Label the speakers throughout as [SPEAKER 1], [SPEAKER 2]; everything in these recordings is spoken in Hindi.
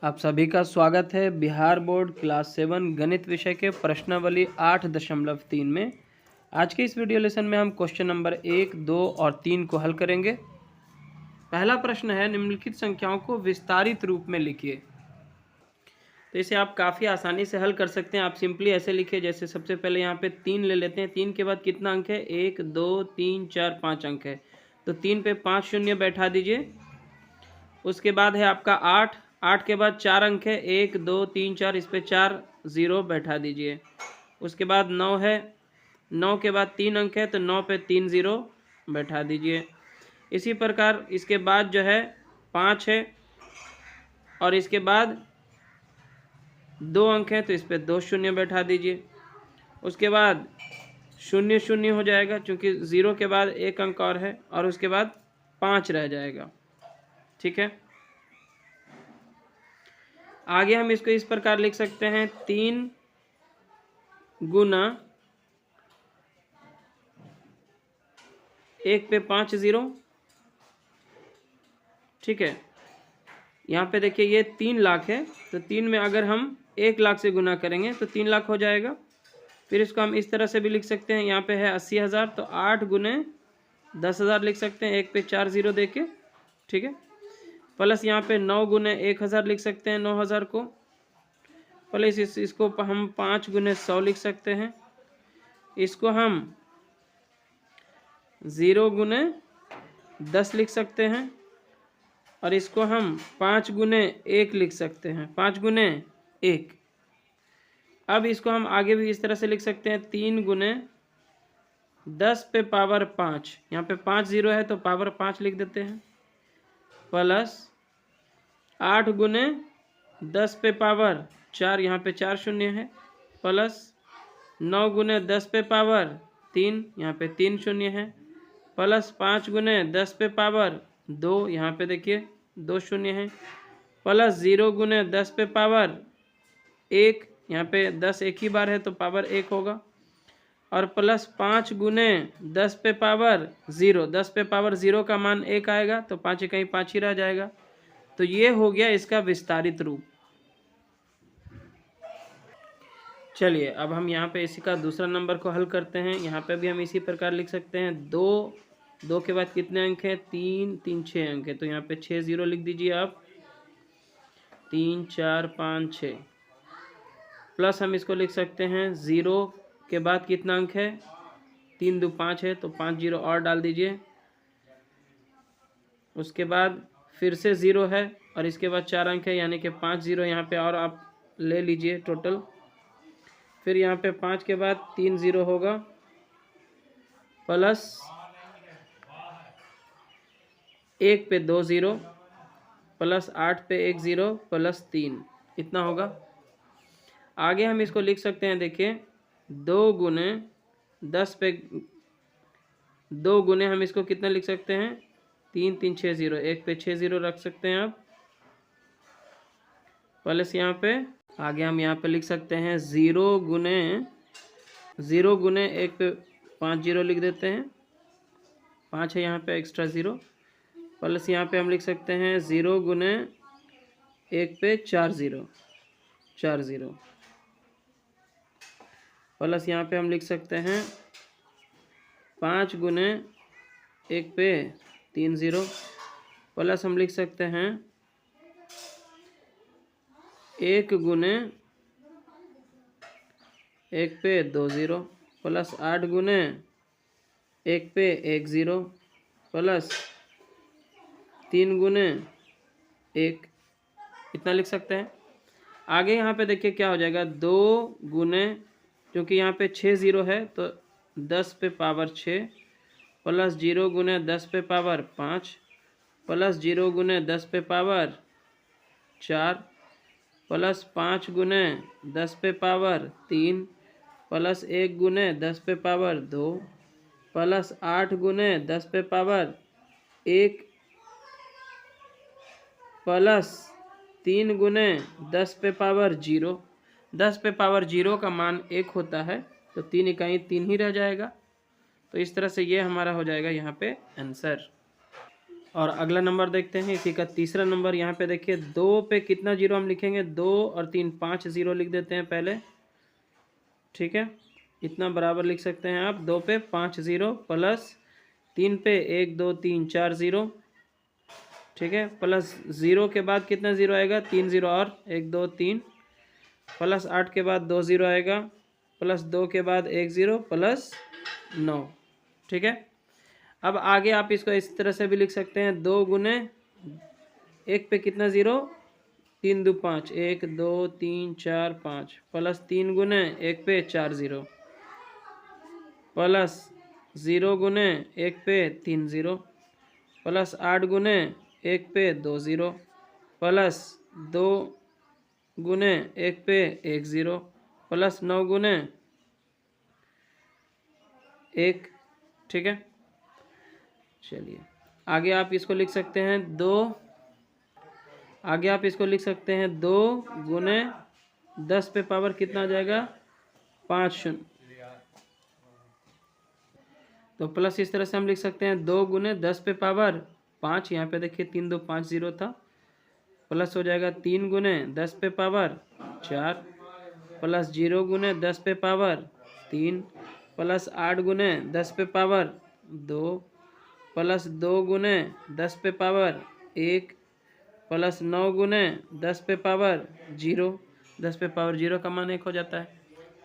[SPEAKER 1] आप सभी का स्वागत है बिहार बोर्ड क्लास 7 गणित विषय के प्रश्नावली 8.3 में। आज के इस वीडियो लेसन में हम क्वेश्चन नंबर 1, 2 और 3 को हल करेंगे। पहला प्रश्न है, निम्नलिखित संख्याओं को विस्तारित रूप में लिखिए। तो इसे आप काफ़ी आसानी से हल कर सकते हैं। आप सिंपली ऐसे लिखिए, जैसे सबसे पहले यहाँ पे 3 ले लेते हैं। 3 के बाद कितना अंक है? 1, 2, 3, 4, 5 अंक है, तो 3 पे 5 शून्य बैठा दीजिए। उसके बाद है आपका 8, 8 के बाद 4 अंक है, 1, 2, 3, 4, इस पे 4 0 बैठा दीजिए। उसके बाद 9 है, 9 के बाद 3 अंक है, तो 9 पे 3 0 बैठा दीजिए। इसी प्रकार इसके बाद जो है 5 है और इसके बाद 2 अंक है, तो इस पे 2 शून्य बैठा दीजिए। उसके बाद 0 0 हो जाएगा, क्योंकि 0 के बाद 1 अंक और है, और उसके बाद 5 रह जाएगा। ठीक है, आगे हम इसको इस प्रकार लिख सकते हैं, 3 गुना 1 पे 5 0। ठीक है, यहाँ पे देखिए ये 3 लाख है, तो 3 में अगर हम 1 लाख से गुना करेंगे तो 3 लाख हो जाएगा। फिर इसको हम इस तरह से भी लिख सकते हैं, यहाँ पे है 80,000, तो 8 गुने 10,000 लिख सकते हैं, 1 पे 4 0 दे के। ठीक है, प्लस यहाँ पे 9 गुने 1000 लिख सकते हैं, 9000 को। प्लस इसको हम 5 गुने 100 लिख सकते हैं। इसको हम 0 गुने 10 लिख सकते हैं, और इसको हम 5 गुने 1 लिख सकते हैं, 5 गुने 1। अब इसको हम आगे भी इस तरह से लिख सकते हैं, 3 गुने 10 पे पावर 5, यहाँ पे 5 0 है तो पावर 5 लिख देते हैं, प्लस 8 गुने 10 पे पावर 4, यहाँ पे 4 शून्य है, प्लस 9 गुने 10 पे पावर 3, यहाँ पे 3 शून्य है, प्लस 5 गुने 10 पे पावर 2, यहाँ पे देखिए 2 शून्य है, प्लस 0 गुने 10 पे पावर 1, यहाँ पे 10 एक ही बार है तो पावर 1 होगा, और प्लस 5 गुने 10 पे पावर 0, 10 पे पावर 0 का मान 1 आएगा, तो 5 इकाई 5 ही रह जाएगा। तो ये हो गया इसका विस्तारित रूप। चलिए अब हम यहाँ पे इसी का दूसरा नंबर को हल करते हैं। यहाँ पे भी हम इसी प्रकार लिख सकते हैं, 2 के बाद कितने अंक है? 3, 3 6 अंक है, तो यहाँ पे 6 0 लिख दीजिए आप, 3 4 5 6। प्लस हम इसको लिख सकते हैं, 0 के बाद कितना अंक है? 3 2 5 है, तो 5 0 और डाल दीजिए। उसके बाद फिर से 0 है, और इसके बाद 4 अंक है, यानी कि 5 0 यहाँ पे और आप ले लीजिए टोटल। फिर यहाँ पे 5 के बाद 3 0 होगा, प्लस 1 पे 2 0, प्लस 8 पे 1 0, प्लस 3, इतना होगा। आगे हम इसको लिख सकते हैं, देखिए 2 गुने 10 पे 2 गुने हम इसको कितना लिख सकते हैं? 3 3 6 0, 1 पे 6 0 रख सकते हैं आप, प्लस यहाँ पे आगे हम यहाँ पे लिख सकते हैं 0 गुने 1 पे 5 0 लिख देते हैं, 5 है यहाँ पे एक्स्ट्रा 0, प्लस यहाँ पे हम लिख सकते हैं 0 गुने 1 पे 4 0, प्लस यहाँ पे हम लिख सकते हैं 5 गुने 1 पे 3 0, प्लस हम लिख सकते हैं 1 गुने 1 पे 2 0, प्लस 8 गुने 1 पे 1 0, प्लस 3 गुने 1, इतना लिख सकते हैं। आगे यहाँ पे देखिए क्या हो जाएगा, 2 गुने, क्योंकि यहाँ पे 6 0 है तो 10 पे पावर 6, प्लस 0 गुने 10 पे पावर 5, प्लस 0 गुने 10 पे पावर 4, प्लस 5 गुने 10 पे पावर 3, प्लस 1 गुने 10 पे पावर 2, प्लस 8 गुने 10 पे पावर 1, प्लस 3 गुने 10 पे पावर 0। 10 पे पावर 0 का मान 1 होता है, तो 3 इकाई 3 ही रह जाएगा। तो इस तरह से ये हमारा हो जाएगा यहाँ पे आंसर। और अगला नंबर देखते हैं, इसी का तीसरा नंबर। यहाँ पे देखिए 2 पे कितना जीरो हम लिखेंगे, 2 और 3 5 जीरो लिख देते हैं पहले, ठीक है। इतना बराबर लिख सकते हैं आप, 2 पे 5 जीरो प्लस 3 पे 1 2 3 4 जीरो, ठीक है। प्लस 0 के बाद कितना ज़ीरो आएगा, 3 जीरो और 1 2 3, प्लस 8 के बाद 2 ज़ीरो आएगा, प्लस 2 के बाद 1 ज़ीरो प्लस 9, ठीक है। अब आगे आप इसको इस तरह से भी लिख सकते हैं, 2 गुने 1 पे कितना ज़ीरो, 3 2 5, 1 2 3 4 5, प्लस 3 गुने 1 पे 4 ज़ीरो, प्लस 0 गुने 1 पे 3 ज़ीरो, प्लस 8 गुने 1 पे 2 ज़ीरो, प्लस 2 गुने 1 पे 1 ज़ीरो, प्लस 9 गुने 1, ठीक है। चलिए आगे आप इसको लिख सकते हैं 2, आगे आप इसको लिख सकते हैं 2 गुने 10 पे पावर कितना आ जाएगा, 5 शून्य, तो प्लस इस तरह से हम लिख सकते हैं 2 गुने 10 पे पावर 5, यहाँ पे देखिए 3 2 5 जीरो था, प्लस हो जाएगा 3 गुने 10 पे पावर 4, प्लस 0 गुने 10 पे पावर 3, प्लस 8 गुने 10 पे पावर 2, प्लस 2 गुने 10 पे पावर 1, प्लस 9 गुने 10 पे पावर 0, 10 पे पावर 0 का मान 1 हो जाता है।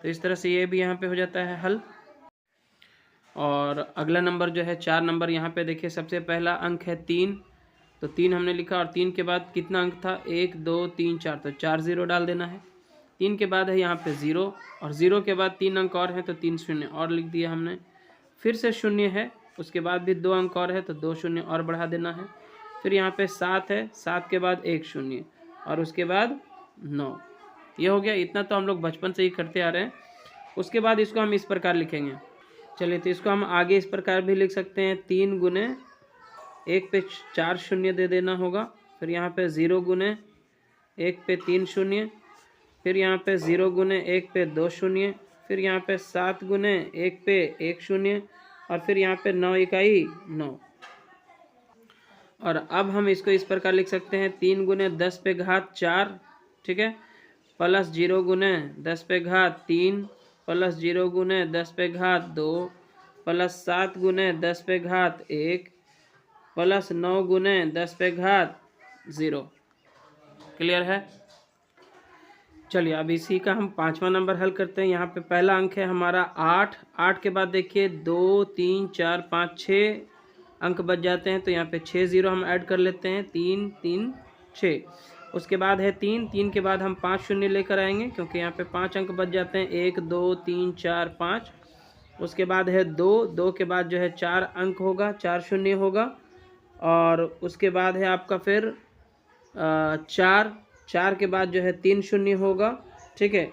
[SPEAKER 1] तो इस तरह से ये भी यहाँ पे हो जाता है हल। और अगला नंबर जो है 4 नंबर, यहाँ पे देखिए सबसे पहला अंक है 3, तो 3 हमने लिखा, और 3 के बाद कितना अंक था, 1 2 3 4, तो 4 ज़ीरो डाल देना है। 3 के बाद है यहाँ पे 0, और 0 के बाद 3 अंक और हैं तो 3 शून्य और लिख दिया हमने। फिर से शून्य है, उसके बाद भी 2 अंक और है तो 2 शून्य और बढ़ा देना है। फिर यहाँ पे 7 है, 7 के बाद 1 शून्य, और उसके बाद 9। ये हो गया, इतना तो हम लोग बचपन से ही करते आ रहे हैं। उसके बाद इसको हम इस प्रकार लिखेंगे, चलिए तो इसको हम आगे इस प्रकार भी लिख सकते हैं, 3 गुने 1 पे 4 शून्य दे देना होगा, फिर यहाँ पे 0 गुने 1 पे 3 शून्य, फिर यहाँ पे 0 गुने 1 पे 2 शून्य, फिर यहाँ पे 7 गुने 1 पे 1 शून्य, और फिर यहाँ पे 9 इकाई 9। और अब हम इसको इस प्रकार लिख सकते हैं, 3 गुने 10 पे घात 4, ठीक है, प्लस 0 गुने 10 पे घात 3, प्लस 0 गुने 10 पे घात 2, प्लस 7 गुने 10 पे घात 1, प्लस 9 गुने 10 पे घात 0। क्लियर है। चलिए अब इसी का हम 5वां नंबर हल करते हैं। यहाँ पे पहला अंक है हमारा 8, 8 के बाद देखिए 2 3 4 5 6 अंक बच जाते हैं, तो यहाँ पे 6 ज़ीरो हम ऐड कर लेते हैं, 3 3 6। उसके बाद है 3, 3 के बाद हम 5 शून्य लेकर आएंगे, क्योंकि यहाँ पे 5 अंक बच जाते हैं, 1 2 3 4 5। उसके बाद है 2, 2 के बाद जो है 4 अंक होगा, 4 शून्य होगा, और उसके बाद है आपका फिर 4, 4 के बाद जो है 3 शून्य होगा, ठीक है।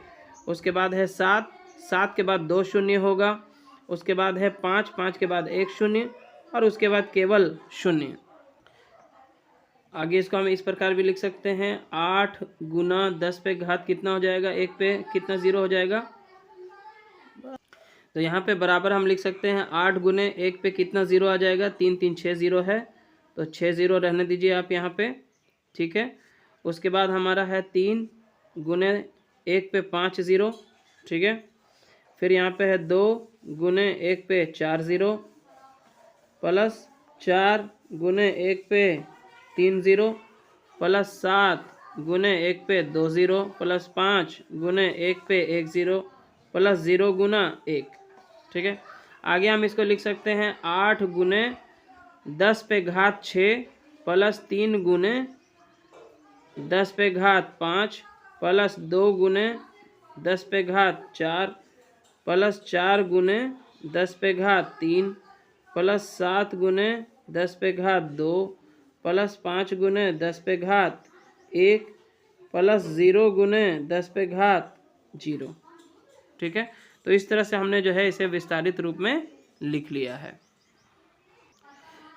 [SPEAKER 1] उसके बाद है 7, 7 के बाद 2 शून्य होगा, उसके बाद है 5, 5 के बाद 1 शून्य, और उसके बाद केवल शून्य। आगे इसको हम इस प्रकार भी लिख सकते हैं, 8 गुना 10 पे घात कितना हो जाएगा, 1 पे कितना ज़ीरो हो जाएगा, तो यहाँ पे बराबर हम लिख सकते हैं 8 गुने 1 पे कितना ज़ीरो आ जाएगा, 3 3 6 ज़ीरो है, तो 6 ज़ीरो रहने दीजिए आप यहाँ पे, ठीक है। उसके बाद हमारा है 3 गुने 1 पे 5 ज़ीरो, ठीक है। फिर यहाँ पे है 2 गुने 1 पे 4 ज़ीरो, प्लस 4 गुने 1 पे 3 ज़ीरो, प्लस 7 गुने 1 पे 2 ज़ीरो, प्लस 5 गुने 1 पे 1 ज़ीरो, प्लस 0 गुना 1, ठीक है। आगे हम इसको लिख सकते हैं 8 गुने 10 पे घात 6, प्लस 3 गुने 10 पे घात 5, प्लस 2 गुने 10 पे घात 4, प्लस 4 गुने 10 पे घात 3, प्लस 7 गुने 10 पे घात 2, प्लस 5 गुने 10 पे घात 1, प्लस 0 गुने 10 पे घात 0, ठीक है। तो इस तरह से हमने जो है इसे विस्तारित रूप में लिख लिया है।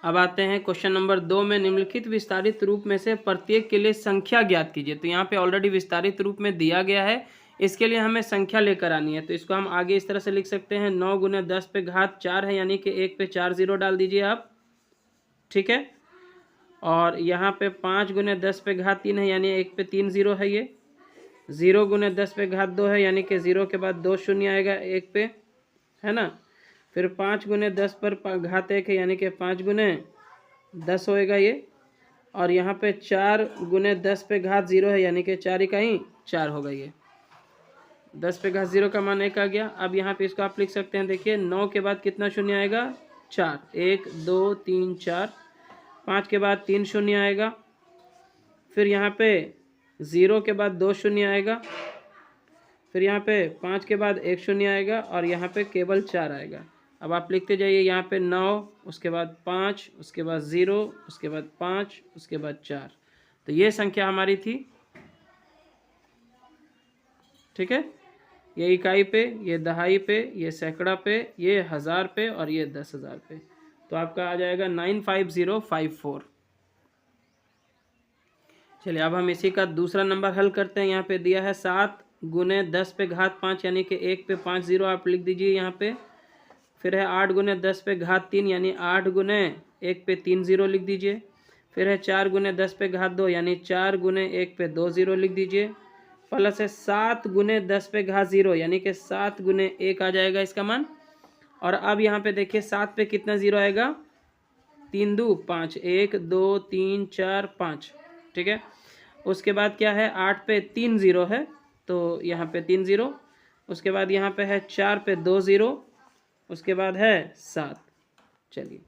[SPEAKER 1] अब आते हैं क्वेश्चन नंबर 2 में, निम्नलिखित विस्तारित रूप में से प्रत्येक के लिए संख्या ज्ञात कीजिए। तो यहाँ पे ऑलरेडी विस्तारित रूप में दिया गया है, इसके लिए हमें संख्या लेकर आनी है। तो इसको हम आगे इस तरह से लिख सकते हैं, 9 गुने 10 पे घात 4 है, यानी कि 1 पे 4 ज़ीरो डाल दीजिए आप, ठीक है। और यहाँ पे 5 गुने 10 पे घात 3 है, यानी 1 पे 3 जीरो है। ये 0 गुने 10 पे घात 2 है, यानी कि 0 के बाद 2 शून्य आएगा 1 पे, है ना। फिर 5 गुने 10 पर घात 1 है, यानी कि 5 गुने 10 होएगा ये। और यहाँ पे 4 गुने 10 पे घात 0 है, यानी कि 4 इकाई 4 होगा ये। 10 पे घात 0 का मान 1 आ गया। अब यहाँ पे इसको आप लिख सकते हैं, देखिए 9 के बाद कितना शून्य आएगा, 4, 1 2 3 4। 5 के बाद 3 शून्य आएगा। फिर यहाँ पे 0 के बाद 2 शून्य आएगा। फिर यहाँ पे 5 के बाद 1 शून्य आएगा और यहाँ पे केवल 4 आएगा। अब आप लिखते जाइए, यहाँ पे 9, उसके बाद 5, उसके बाद 0, उसके बाद 5, उसके बाद 4। तो ये संख्या हमारी थी, ठीक है। ये इकाई पे, ये दहाई पे, ये सैकड़ा पे, ये हज़ार पे और ये 10,000 पे। तो आपका आ जाएगा 95054। चलिए अब हम इसी का दूसरा नंबर हल करते हैं। यहाँ पे दिया है 7 गुने 10 पे घात 5, यानी कि 1 पे 5 जीरो आप लिख दीजिए यहाँ पे। फिर है 8 गुने 10 पे घात 3, यानी 8 गुने 1 पे 3 जीरो लिख दीजिए। फिर है 4 गुने 10 पे घात 2, यानी 4 गुने 1 पे 2 जीरो लिख दीजिए। प्लस है 7 गुने 10 पे घात 0, यानी कि 7 गुने 1 आ जाएगा इसका मान। और अब यहाँ पे देखिए 7 पे कितना जीरो आएगा, 3 2 5, 1 2 3 4 5, ठीक है। उसके बाद क्या है, 8 पे 3 जीरो है, तो यहाँ पे 3 जीरो। उसके बाद यहाँ पे है 4 पे 2 जीरो। उसके बाद है 7। चलिए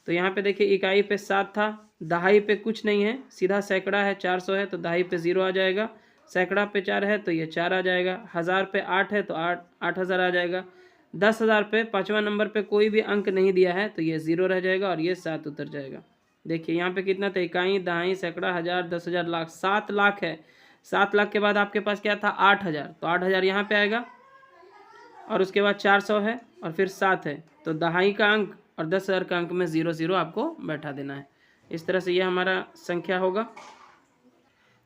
[SPEAKER 1] तो यहाँ पे देखिए इकाई पे 7 था, दहाई पे कुछ नहीं है, सीधा सैकड़ा है 400 है तो दहाई पे 0 आ जाएगा। सैकड़ा पे 4 है तो ये 4 आ जाएगा। 1000 पे 8 है तो 8000 आ जाएगा। 10,000 पे 5वां नंबर पे कोई भी अंक नहीं दिया है तो ये 0 रह जाएगा और ये 7 उतर जाएगा। देखिए यहाँ पे कितना था, इकाई, दहाई, सैकड़ा, 1000, 10,000, लाख। 7 लाख है। 7 लाख के बाद आपके पास क्या था, 8,000, तो 8,000 यहाँ पे आएगा। और उसके बाद 400 है और फिर 7 है, तो दहाई का अंक और 10,000 का अंक में 0 0 आपको बैठा देना है। इस तरह से ये हमारा संख्या होगा।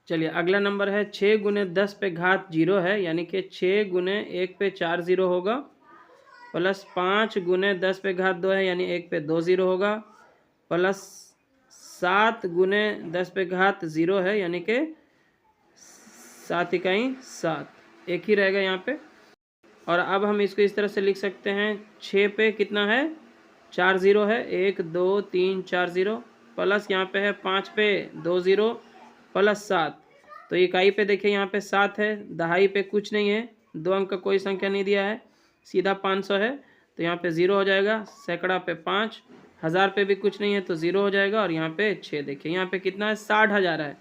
[SPEAKER 1] चलिए अगला नंबर है 6 गुने 10 पे घात 0 है, यानी कि 6 गुने 1 पे 4 जीरो होगा। प्लस 5 गुने 10 पे घात 2 है, यानी 1 पे 2 जीरो होगा। प्लस 7 गुने 10 पे घात 0 है, यानी कि 7 इकाई 7, एक ही रहेगा यहाँ पे। और अब हम इसको इस तरह से लिख सकते हैं, 6 पे कितना है, 4 जीरो है, 1 2 3 4 जीरो। प्लस यहाँ पे है 5 पे 2 जीरो, प्लस 7। तो इकाई पे देखिए यहाँ पे 7 है, दहाई पे कुछ नहीं है, 2 अंक का कोई संख्या नहीं दिया है, सीधा 500 है तो यहाँ पे 0 हो जाएगा। सैकड़ा पे 5, 1000 पे भी कुछ नहीं है तो 0 हो जाएगा। और यहाँ पे 6, देखिए यहाँ पे कितना है, 60,000 है,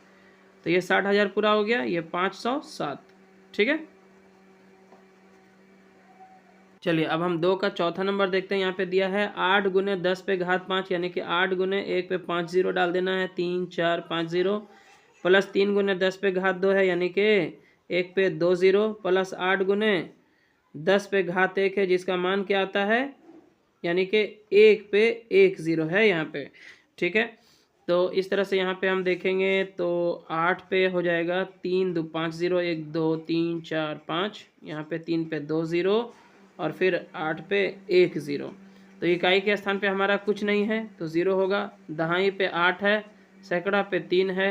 [SPEAKER 1] तो ये 60,000 पूरा हो गया, ये 507, ठीक है। चलिए अब हम 2 का चौथा नंबर देखते हैं। यहाँ पे दिया है 8 गुने 10 पे घात 5, यानी कि 8 गुने 1 पे 5 जीरो डाल देना है, 3 4 5 जीरो। प्लस 3 गुने 10 पे घात 2 है, यानी कि 1 पे 2 जीरो। प्लस 8 गुने 10 पे घात 1 है, जिसका मान क्या आता है, यानी कि 1 पे 1 जीरो है यहाँ पे, ठीक है। तो इस तरह से यहाँ पे हम देखेंगे तो 8 पे हो जाएगा 3 2 5 जीरो, 1 2 3 4 5, यहाँ पे 3 पे 2 जीरो और फिर 8 पे 1 जीरो। तो इकाई के स्थान पे हमारा कुछ नहीं है तो 0 होगा। दहाई पे 8 है, सैकड़ा पे 3 है,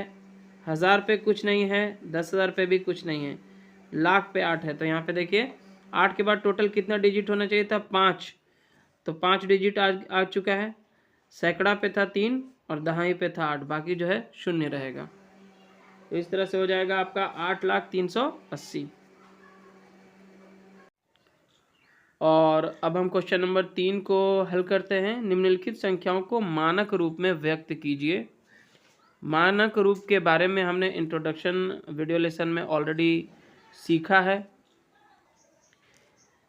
[SPEAKER 1] 1000 पे कुछ नहीं है, 10,000 पे भी कुछ नहीं है, लाख पे 8 है। तो यहाँ पे देखिए 8 के बाद टोटल कितना डिजिट होना चाहिए था, 5, तो 5 डिजिट आ चुका है। सैकड़ा पे था 3 और दहाई पे था 8, बाकी जो है शून्य रहेगा। तो इस तरह से हो जाएगा आपका 8,380। और अब हम क्वेश्चन नंबर 3 को हल करते हैं। निम्नलिखित संख्याओं को मानक रूप में व्यक्त कीजिए। मानक रूप के बारे में हमने इंट्रोडक्शन वीडियो लेसन में ऑलरेडी सीखा है।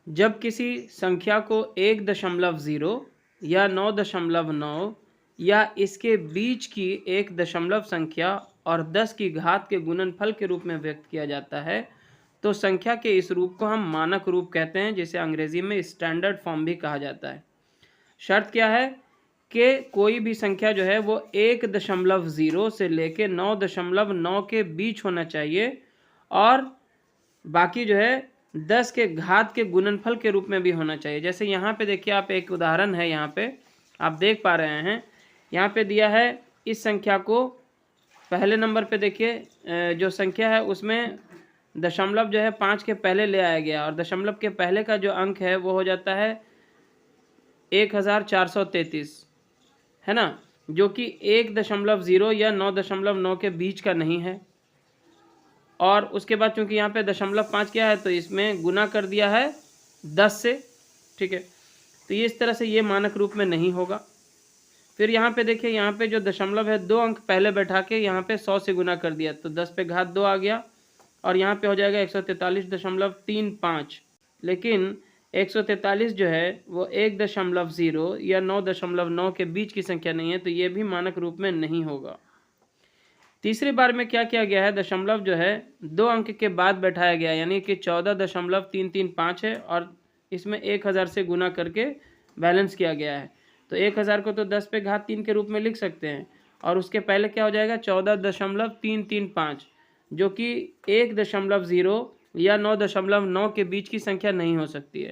[SPEAKER 1] जब किसी संख्या को 1.0 या 9.9 या इसके बीच की एक दशमलव संख्या और 10 की घात के गुणनफल के रूप में व्यक्त किया जाता है तो संख्या के इस रूप को हम मानक रूप कहते हैं, जिसे अंग्रेजी में स्टैंडर्ड फॉर्म भी कहा जाता है। शर्त क्या है कि कोई भी संख्या जो है वो 1.0 से लेके 9.9 के बीच होना चाहिए और बाकी जो है 10 के घात के गुणनफल के रूप में भी होना चाहिए। जैसे यहाँ पे देखिए, आप एक उदाहरण है, यहाँ पे आप देख पा रहे हैं, यहाँ पे दिया है इस संख्या को पहले नंबर पे देखिए जो संख्या है उसमें दशमलव जो है 5 के पहले ले आया गया और दशमलव के पहले का जो अंक है वो हो जाता है 1433, है ना, जो कि 1.0 या 9.9 के बीच का नहीं है। और उसके बाद चूंकि यहाँ पे 0.5 क्या है तो इसमें गुना कर दिया है 10 से, ठीक है। तो ये इस तरह से ये मानक रूप में नहीं होगा। फिर यहाँ पे देखिए, यहाँ पे जो दशमलव है 2 अंक पहले बैठा के यहाँ पे 100 से गुना कर दिया तो 10 पे घात 2 आ गया और यहाँ पे हो जाएगा 143.35। लेकिन 143 जो है वो 1.0 या 9.9 के बीच की संख्या नहीं है, तो ये भी मानक रूप में नहीं होगा। तीसरी बार में क्या किया गया है, दशमलव जो है 2 अंक के बाद बैठाया गया, यानी कि 14.335 है और इसमें 1000 से गुना करके बैलेंस किया गया है। तो 1000 को तो 10 पे घात 3 के रूप में लिख सकते हैं और उसके पहले क्या हो जाएगा 14.335, जो कि 1.0 या 9.9 के बीच की संख्या नहीं हो सकती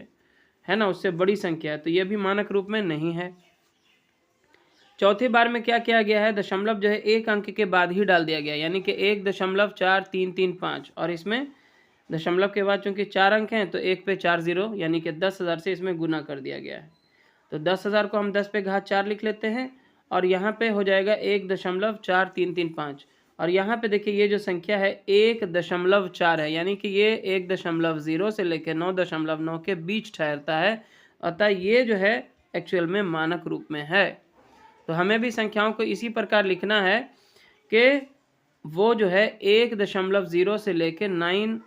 [SPEAKER 1] है ना, उससे बड़ी संख्या है, तो ये भी मानक रूप में नहीं है। चौथी बार में क्या किया गया है, दशमलव जो है 1 अंक के बाद ही डाल दिया गया, यानी कि 1.4335 और इसमें दशमलव के बाद चूंकि 4 अंक हैं तो 1 पे 4 0 यानी कि 10,000 से इसमें गुना कर दिया गया है। तो 10,000 को हम 10 पे घात 4 लिख लेते हैं और यहाँ पे हो जाएगा 1.4335 और यहाँ पे देखिए ये जो संख्या है 1.4 है, यानी कि ये 1.0 से लेकर 9.9 के बीच ठहरता है, अतः ये जो है एक्चुअल में मानक रूप में है। तो हमें भी संख्याओं को इसी प्रकार लिखना है कि वो जो है 1.0 से लेकर 9,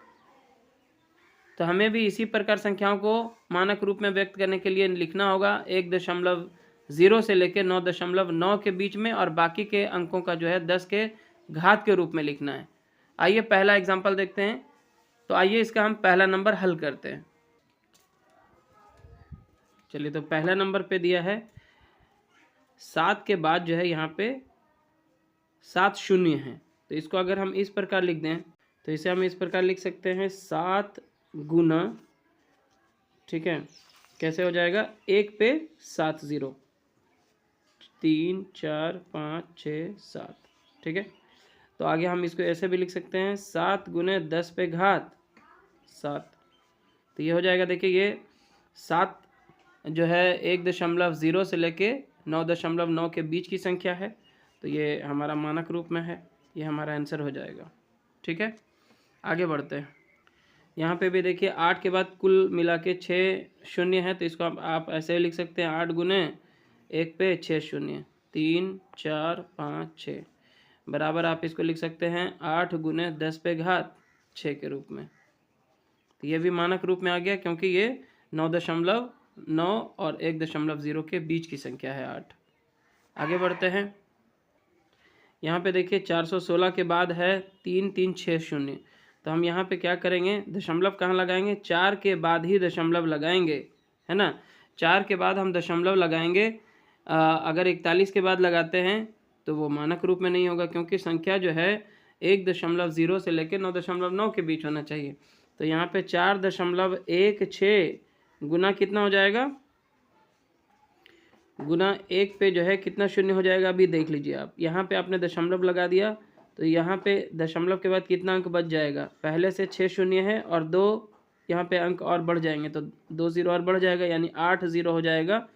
[SPEAKER 1] तो हमें भी इसी प्रकार संख्याओं को मानक रूप में व्यक्त करने के लिए लिखना होगा 1.0 से लेकर 9.9 के बीच में और बाकी के अंकों का जो है 10 के घात के रूप में लिखना है। आइए पहला एग्जाम्पल देखते हैं। तो आइए इसका हम पहला नंबर हल करते हैं। चलिए, तो पहला नंबर पे दिया है 7 के बाद जो है यहाँ पे 7 शून्य है, तो इसको अगर हम इस प्रकार लिख दें तो इसे हम इस प्रकार लिख सकते हैं 7 गुना, ठीक है, कैसे हो जाएगा 1 पे 7 0 3 4 5 6 7, ठीक है। तो आगे हम इसको ऐसे भी लिख सकते हैं 7 गुने 10 पे घात 7, तो ये हो जाएगा, देखिए ये 7 जो है 1.0 से लेके 9.9 के बीच की संख्या है, तो ये हमारा मानक रूप में है, ये हमारा आंसर हो जाएगा, ठीक है। आगे बढ़ते हैं। यहाँ पे भी देखिए 8 के बाद कुल मिला के 6 शून्य है, तो इसको आप ऐसे लिख सकते हैं 8 गुने 1 पे 6 शून्य 3 4 5 6 बराबर आप इसको लिख सकते हैं 8 गुने 10 पे घात 6 के रूप में। तो ये भी मानक रूप में आ गया क्योंकि ये 9.9 और 1.0 के बीच की संख्या है 8। आगे बढ़ते हैं। यहाँ पे देखिए 416 के बाद है 3 3 6 शून्य, तो हम यहाँ पे क्या करेंगे, दशमलव कहाँ लगाएंगे, 4 के बाद ही दशमलव लगाएंगे, है ना। 4 के बाद हम दशमलव लगाएंगे। अगर 41 के बाद लगाते हैं तो वो मानक रूप में नहीं होगा क्योंकि संख्या जो है 1.0 से लेकर 9.9 के बीच होना चाहिए। तो यहाँ पे 4.16 गुना कितना हो जाएगा, गुना 1 पे जो है कितना शून्य हो जाएगा, अभी देख लीजिए आप। यहाँ पे आपने दशमलव लगा दिया तो यहाँ पे दशमलव के बाद कितना अंक बच जाएगा, पहले से 6 शून्य है और 2 यहाँ पे अंक और बढ़ जाएंगे तो 2 0 और बढ़ जाएगा, यानी 8 0 हो जाएगा।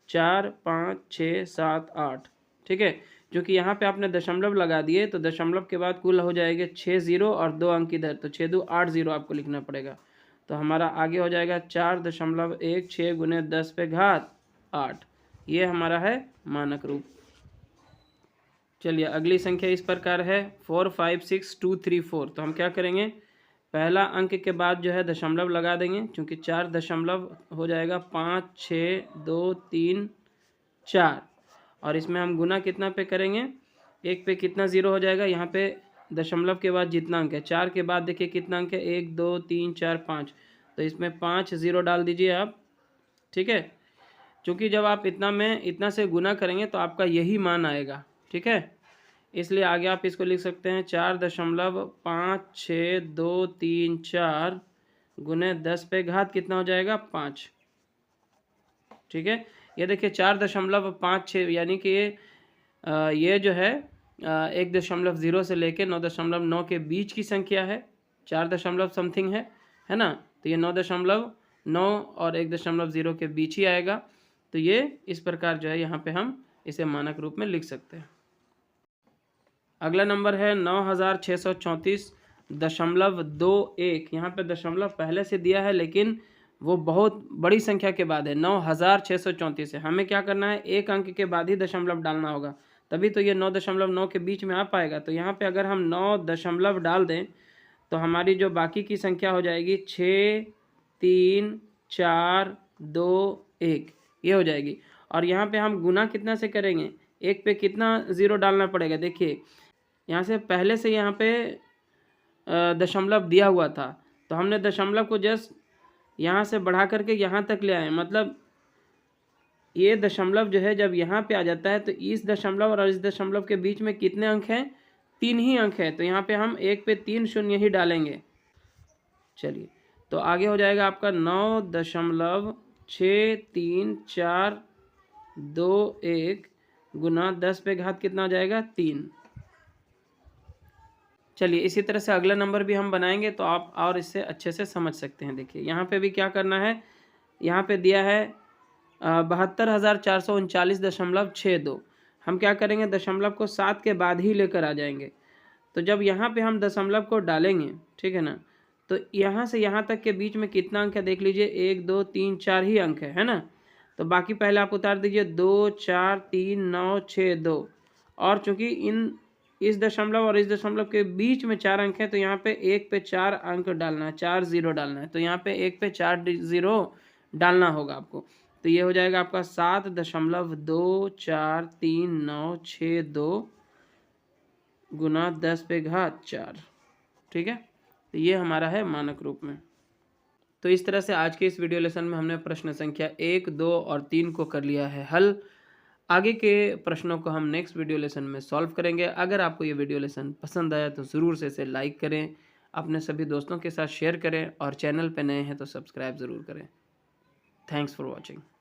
[SPEAKER 1] 4 5 6 7 8, ठीक है। जो कि यहाँ पे आपने दशमलव लगा दिए तो दशमलव के बाद कुल हो जाएगा 6 0 और 2 अंक इधर, तो 6 2 8 0 आपको लिखना पड़ेगा। तो हमारा आगे हो जाएगा 4.16 गुने 10 पे घात 8, ये हमारा है मानक रूप। चलिए अगली संख्या इस प्रकार है 4 5 6 2 3 4, तो हम क्या करेंगे, पहला अंक के बाद जो है दशमलव लगा देंगे, क्योंकि 4 दशमलव हो जाएगा 5 6 2 3 4 और इसमें हम गुना कितना पे करेंगे, 1 पे कितना 0 हो जाएगा, यहाँ पे दशमलव के बाद जितना अंक है, 4 के बाद देखिए कितना अंक है, 1 2 3 4 5, तो इसमें 5 0 डाल दीजिए आप, ठीक है। क्योंकि जब आप इतना में इतना से गुना करेंगे तो आपका यही मान आएगा, ठीक है। इसलिए आगे आप इसको लिख सकते हैं 4.5623 गुने 10 पे घात कितना हो जाएगा 5, ठीक है। ये देखिए 4.56 यानी कि ये जो है 1.0 से लेके 9.9 के बीच की संख्या है, 4 दशमलव समथिंग है ना। तो ये 9.9 और 1.0 के बीच ही आएगा। तो ये इस प्रकार जो है यहाँ पे हम इसे मानक रूप में लिख सकते हैं। अगला नंबर है 9634.21। यहाँ पे दशमलव पहले से दिया है लेकिन वो बहुत बड़ी संख्या के बाद है, 9634 है। हमें क्या करना है, एक अंक के बाद ही दशमलव डालना होगा, तभी तो ये 9.9 के बीच में आ पाएगा। तो यहाँ पे अगर हम 9 दशमलव डाल दें तो हमारी जो बाकी की संख्या हो जाएगी 6 3 4 2 1, ये हो जाएगी। और यहाँ पे हम गुना कितना से करेंगे, एक पे कितना ज़ीरो डालना पड़ेगा। देखिए यहाँ से पहले से यहाँ पे दशमलव दिया हुआ था, तो हमने दशमलव को जस्ट यहाँ से बढ़ा करके यहाँ तक ले आए। मतलब ये दशमलव जो है जब यहाँ पे आ जाता है तो इस दशमलव और इस दशमलव के बीच में कितने अंक हैं, 3 ही अंक है। तो यहाँ पे हम 1 पे 3 शून्य ही डालेंगे। चलिए तो आगे हो जाएगा आपका 9.6342 गुना 10 पे घात कितना हो जाएगा, 3। चलिए इसी तरह से अगला नंबर भी हम बनाएंगे तो आप और इससे अच्छे से समझ सकते हैं। देखिए यहाँ पे भी क्या करना है, यहाँ पे दिया है 72,439.62। हम क्या करेंगे, दशमलव को 7 के बाद ही लेकर आ जाएंगे। तो जब यहाँ पे हम दशमलव को डालेंगे, ठीक है ना, तो यहाँ से यहाँ तक के बीच में कितना अंक है देख लीजिए, 1 2 3 4 ही अंक है ना। तो बाकी पहले आप उतार दीजिए, 2 4 3 9 6 2। और चूंकि इस दशमलव और इस दशमलव के बीच में 4 अंक है तो यहाँ पे 1 पे 4 अंक डालना है, 4 0 डालना है। तो यहाँ पे 1 पे 4 0 डालना होगा आपको। तो ये हो जाएगा आपका 7.243962 गुना 10 पे घात 4। ठीक है, तो ये हमारा है मानक रूप में। तो इस तरह से आज के इस वीडियो लेसन में हमने प्रश्न संख्या 1, 2 और 3 को कर लिया है हल। आगे के प्रश्नों को हम नेक्स्ट वीडियो लेसन में सॉल्व करेंगे। अगर आपको ये वीडियो लेसन पसंद आया तो ज़रूर से इसे लाइक करें, अपने सभी दोस्तों के साथ शेयर करें और चैनल पर नए हैं तो सब्सक्राइब ज़रूर करें। Thanks for watching.